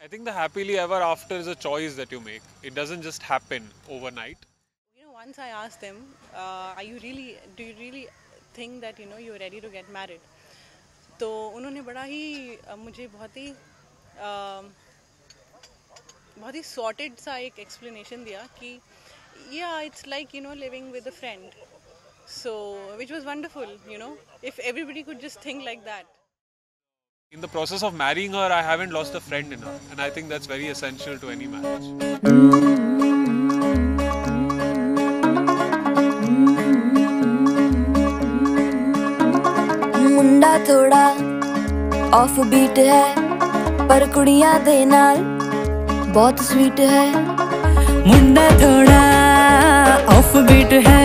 I think the happily ever after is a choice that you make. It doesn't just happen overnight. Once I asked them, do you really think that you're ready to get married? तो उन्होंने बड़ा ही मुझे बहुत ही sorted सा एक explanation दिया कि yeah, it's like living with a friend. So which was wonderful, if everybody could just think like that. In the process of marrying her, I haven't lost a friend in her, and I think that's very essential to any marriage. मुंडा थोड़ा off beat है पर कुड़ियां दे नाल बहुत sweet है मुंडा थोड़ा off beat है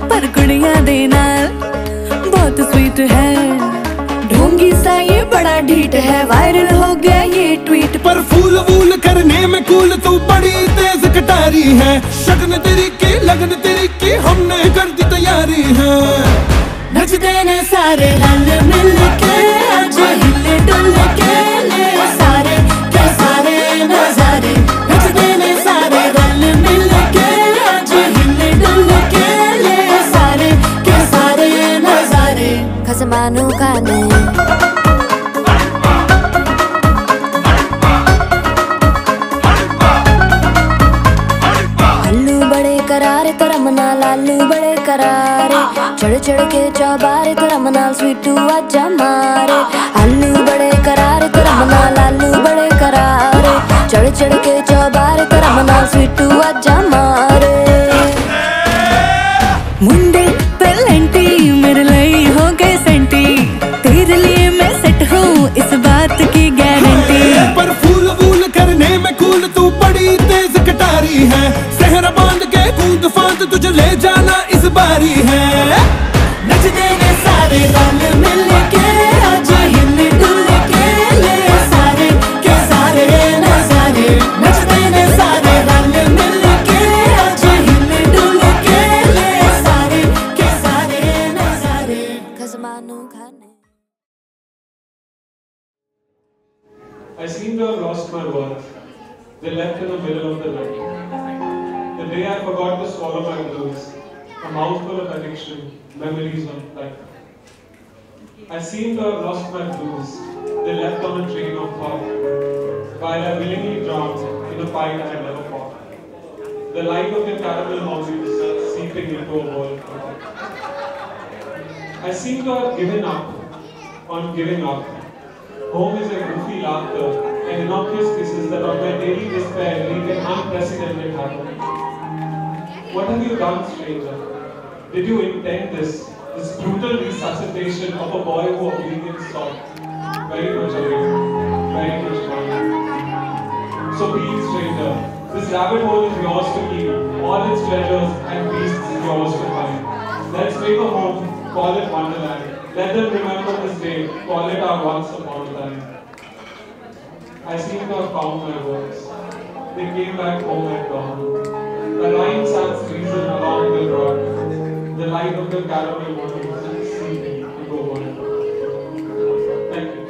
पर कुड़ियां दे नाल बहुत स्वीट है ढोंगी सा ये बड़ा ढीठ है वायरल हो गया ये ट्वीट पर फूल वूल करने में कूल तू बड़ी तेज कटारी है शगन तेरी की लगन तेरी की हमने कर दी तैयारी है नचते ने सारे रल मिल के आज हिले डुल के ले सारे के सारे नजारे नचते ने सारे रल मिल के आज हिले डुल के ले सारे के सारे नजारे खसमानू खाने आलू बड़े करारे तो रमना लालू बड़े करारे चढ़ चढ़ के चौबारे तो रमनाल स्वीटू आजा मारे आलू बड़े करारे तो रमनाल आलू बड़े करारे चढ़ चढ़ के चौबारे तो रमनाल स्वीटू आजा मारे मुंडे पेलेंटी मेरे लिए हो गए सेंटी तेरे लिए मैं सेट हूँ इस बात की गारंटी पर फूल वूल करने में कूल तू बड़ी तेज कटारी है सहरा बांध के कूद फांद तुझे ले जाना इस बारी है नचते ने सारे रल मिल के आज हिल डुल के ले सारे के सारे नजारे नचते ने सारे रल मिल के आज हिल डुल के ले सारे के सारे नजारे खसमानू खाने I seem to have lost my words. They left in the middle of the night. The day I forgot to swallow my blues, a mouthful of addiction, memories of life. I seem to have lost my blues. They left on a train of thought, while I willingly drowned in a fight I had never fought. The light of your caramel modules seeping into a world. I seem to have given up on giving up. Home is a goofy laughter and innocuous kisses that on my daily despair leave an unprecedented havoc. What have you done, stranger? Did you intend this brutal resuscitation of a boy who obedience sought? Very much away, very much gone. So be it, stranger. This rabbit hole is yours to keep, all its treasures and beasts yours to find. Let's make a home, call it Wonderland. Let them remember this day, call it our once upon a time. I seem to have found my words. They came back home at dawn. A rhyme sans reason along the road. The light of the caramel mornings see me to go on. Thank you.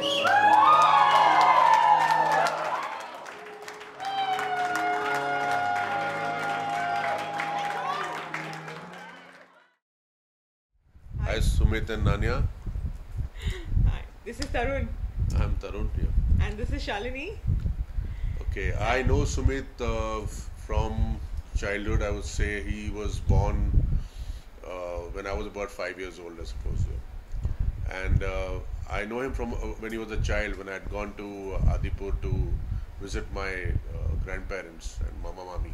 Hi, Sumeet Nanya. Hi, this is Tarun. I'm Tarun here. And this is Shalini. Okay, I know Sumeet from childhood. I would say he was born when I was about 5 years old, I suppose. And I know him from when he was a child, when I had gone to Adipur to visit my grandparents and Mama Mami.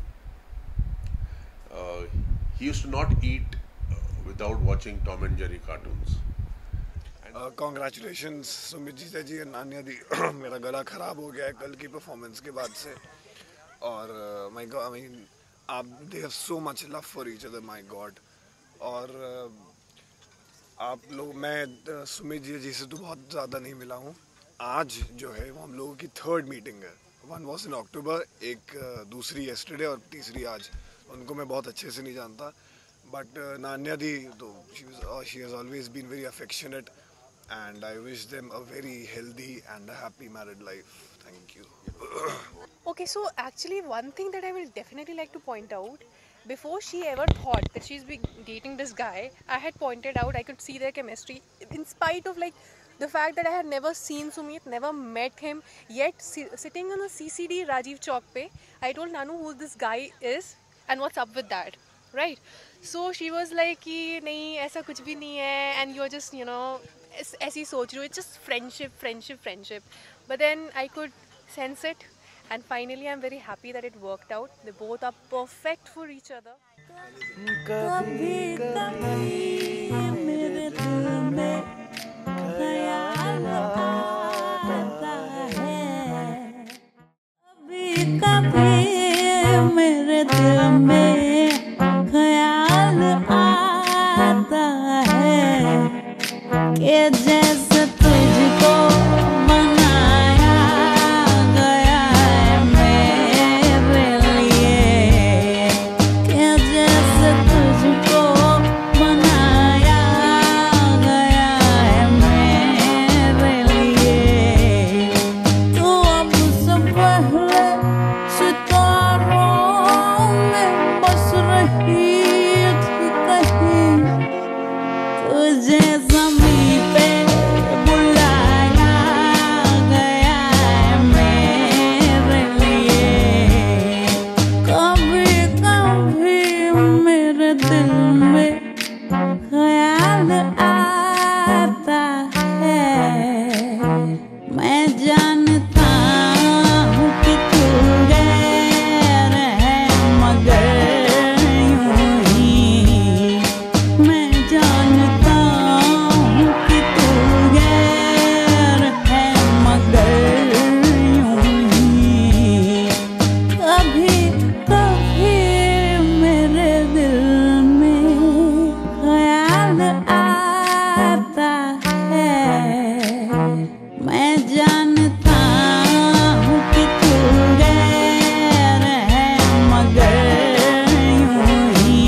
He used to not eat without watching Tom and Jerry cartoons. Congratulations Sumit ji and Nanya di मेरा गला ख़राब हो गया है कल की performance के बाद से और माय गॉड आई मीन आप they have so much love for each other my God और आप लोग मैं सुमित जी से तो बहुत ज़्यादा नहीं मिला हूँ आज जो है वो हम लोगों की थर्ड मीटिंग है वन वॉज इन अक्टूबर एक दूसरी येस्टरडे और तीसरी आज उनको मैं बहुत अच्छे से नहीं जानता बट नान्या दी तो she has always been very affectionate and I wish them a very healthy and a happy married life. Thank you. Okay, so actually, one thing that I will definitely like to point out, before she ever thought that she's been dating this guy, I had pointed out I could see their chemistry in spite of like the fact that I had never seen Sumeet, never met him, yet sitting on the CCD Rajiv Chowk pe, I told Nanu who this guy is and what's up with that, right? So she was like कि नहीं ऐसा कुछ भी नहीं है and you're just ऐसी सोच रही हो, it's just friendship. But then I could sense it. And finally, I'm very happy that it worked out. They both are perfect for each other. कभी कभी मेरे दिल में ख्याल आता है कभी कभी मेरे दिल में ख्याल आता है कि जैसे तुझको बनाया गया है मेरे लिए कि जैसे तुझको बनाया गया है मेरे लिए तू अब से पहले सितारों में बस रही थी कहीं तुझे ज़मीं पे बुलाया गया है मेरे लिए कभी कभी मेरे दिल में ख्याल आता है मैं जानता हूँ कि तू गैर है मगर यूं ही मैं जानता हूँ कि तू गैर है मगर यूं ही कभी कभी मेरे दिल में ख्याल आता है मैं जानता हूँ कि तू गैर है मगर यूं ही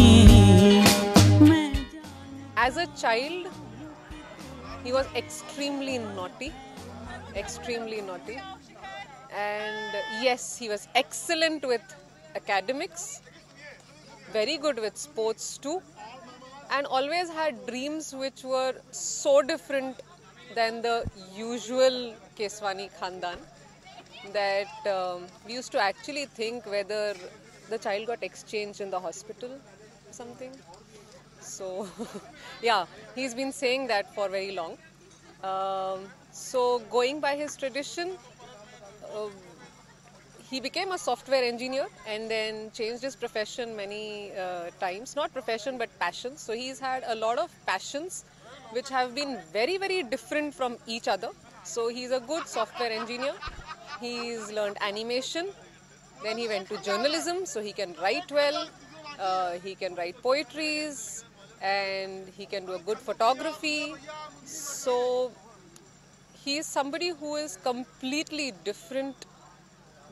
मैं As a child, he was extremely naughty. Extremely naughty. And yes, he was excellent with academics, very good with sports too, and always had dreams which were so different than the usual Keswani Khandan that we used to actually think whether the child got exchanged in the hospital or something. So, yeah, he's been saying that for very long. So, going by his tradition, he became a software engineer and then changed his profession many times. Not profession, but passion. So, he's had a lot of passions which have been very, very different from each other. So, he's a good software engineer. He's learned animation. Then he went to journalism, so he can write well. He can write poetries and he can do a good photography. So he is somebody who is completely different,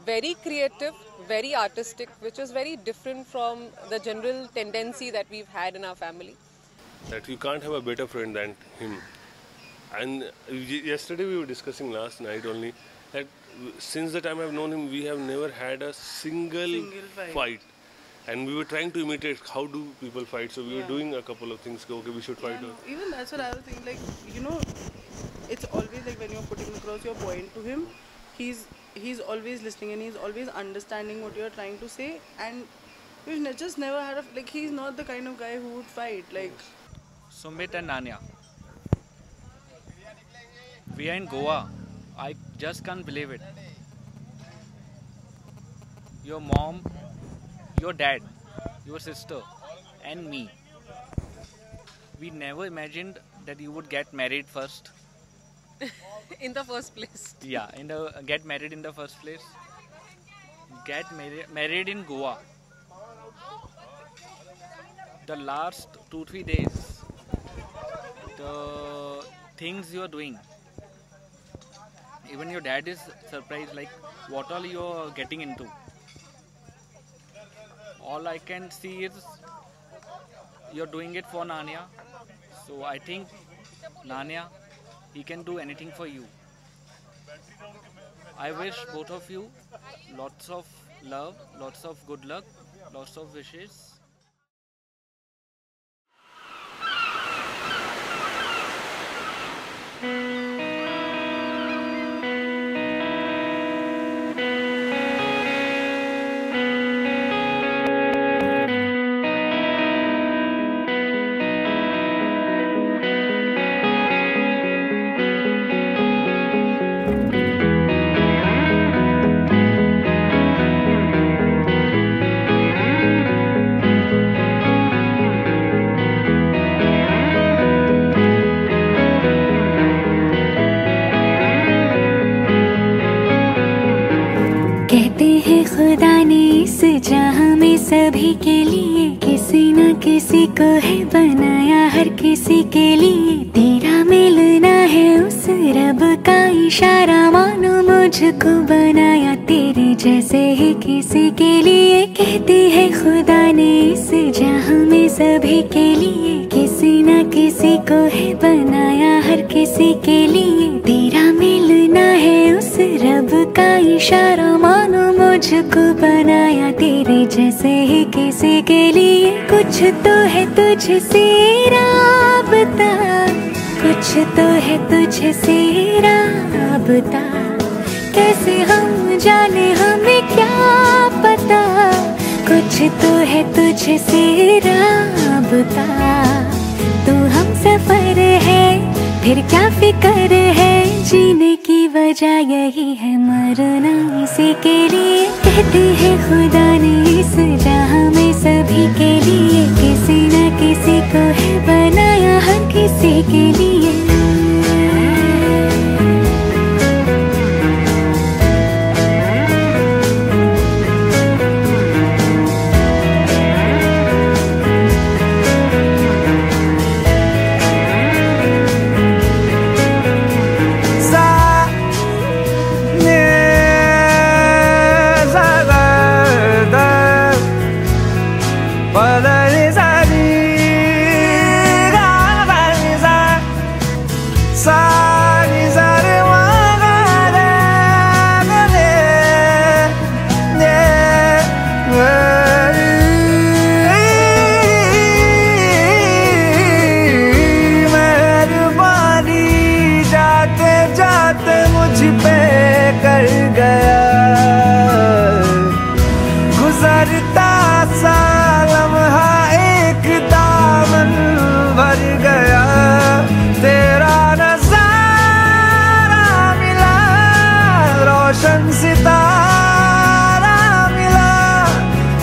very creative, very artistic, which is very different from the general tendency that we've had in our family. That you can't have a better friend than him. And yesterday we were discussing last night only that since the time I've known him, we have never had a single fight. And we were trying to imitate how do people fight. So we were doing a couple of things. Okay, we should fight. Even that's what I was thinking. Like, it's always like when you're putting across your point to him, he's always listening and he's always understanding what you're trying to say. And we've just never had he's not the kind of guy who would fight. Like, Sumeet and Nanya. We are in Goa. I just can't believe it. Your mom, your dad, your sister, and me. We never imagined that you would get married first. In the first place. Yeah, get married in the first place. Get married in Goa. The last 2-3 days, the things you are doing. Even your dad is surprised, like what all you are getting into. All I can see is you're doing it for Nanya. So I think Nanya, he can do anything for you. I wish both of you lots of love, lots of good luck, lots of wishes. कहते हैं खुदा ने इस जहां में सभी के लिए किसी न किसी को है बनाया, हर किसी के लिए तेरा मिलना है उस रब का इशारा, मानो मुझको बनाया तेरे जैसे ही किसी के लिए। कहते हैं खुदा ने इस जहां में सभी के लिए किसी न किसी को है बनाया, हर किसी के लिए तेरा मिलना है उस रब का इशारा, मानो मुझको बनाया तेरे जैसे ही किसी के लिए। कुछ तो है तुझसे राबता, कुछ तो है तुझसे राबता, कैसे हम जाने हमें क्या पता। कुछ तो है तुझसे राबता, तू हम सफर है फिर क्या फिक्र है, जीने की वजह यही है मरना इसी के लिए। कहते हैं खुदा ने इस जहां में सभी के लिए किसी न किसी को है बनाया, हर किसी के लिए।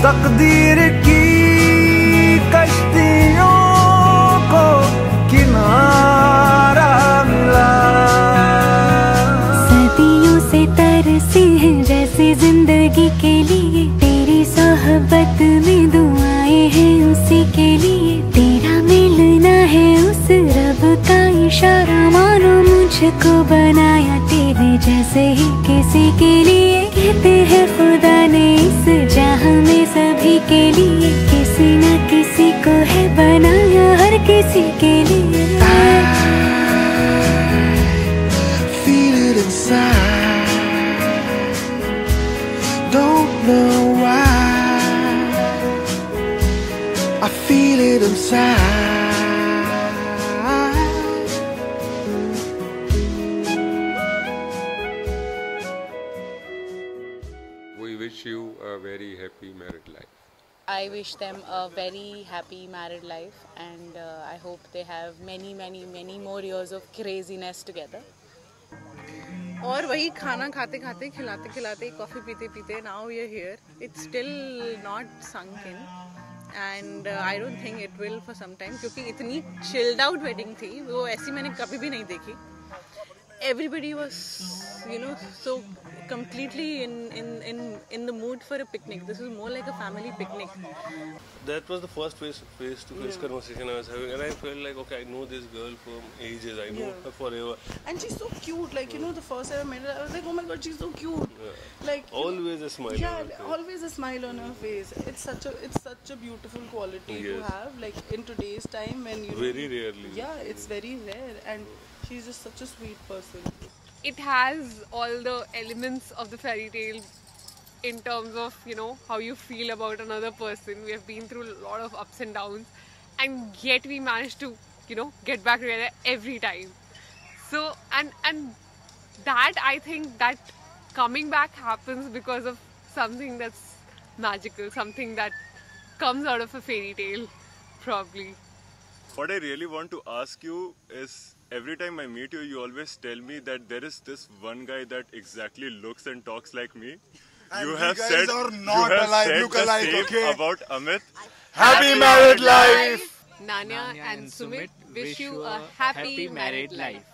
तकदीर की कश्तियों को किनारा मिला। सदियों से तरसी है जैसे जिंदगी के लिए, तेरी सोहबत में दुआएं हैं उसी के लिए। तेरा मिलना है उस रब का इशारा, मानो मुझको बनाया तेरे जैसे ही किसी के लिए। कहते हैं खुदा ने इस जहां में सभी के लिए किसी न किसी को है बनाया, हर किसी के लिए। Feel it inside, don't know why. I feel it inside. We wish you a very happy married life. I wish them a very happy married life, and I hope they have many, many, many more years of craziness together. और वही खाना खाते खाते खिलाते खिलाते coffee पीते पीते now we are here. It's still not sunk in, and I don't think it will for some time, क्योंकि इतनी chilled out wedding थी, वो ऐसी मैंने कभी भी नहीं देखी. Everybody was, so completely in the mood for a picnic. This was more like a family picnic. That was the first face-to-face conversation I was having, and I felt like, okay, I know this girl from ages. I know her forever. And she's so cute. Like, the first time I met her, I was like, oh my god, she's so cute. Like, always a smile. Yeah, on her face. always a smile on her face. It's such a beautiful quality to have. Like in today's time when very rarely. Yeah, it's very rare, and she's just such a sweet person. it has all the elements of the fairy tale in terms of, you know, how you feel about another person. We have been through a lot of ups and downs, and yet we managed to, you know, get back together every time. So, and that, I think that coming back happens because of something that's magical, something that comes out of a fairy tale, probably. What I really want to ask you is, every time I meet you, you always tell me that there is this one guy that exactly looks and talks like me. And you have guys said, are you not have alike, said look the alike, same okay? about Amit. Happy married life! Nanya and Sumit wish you a happy married life.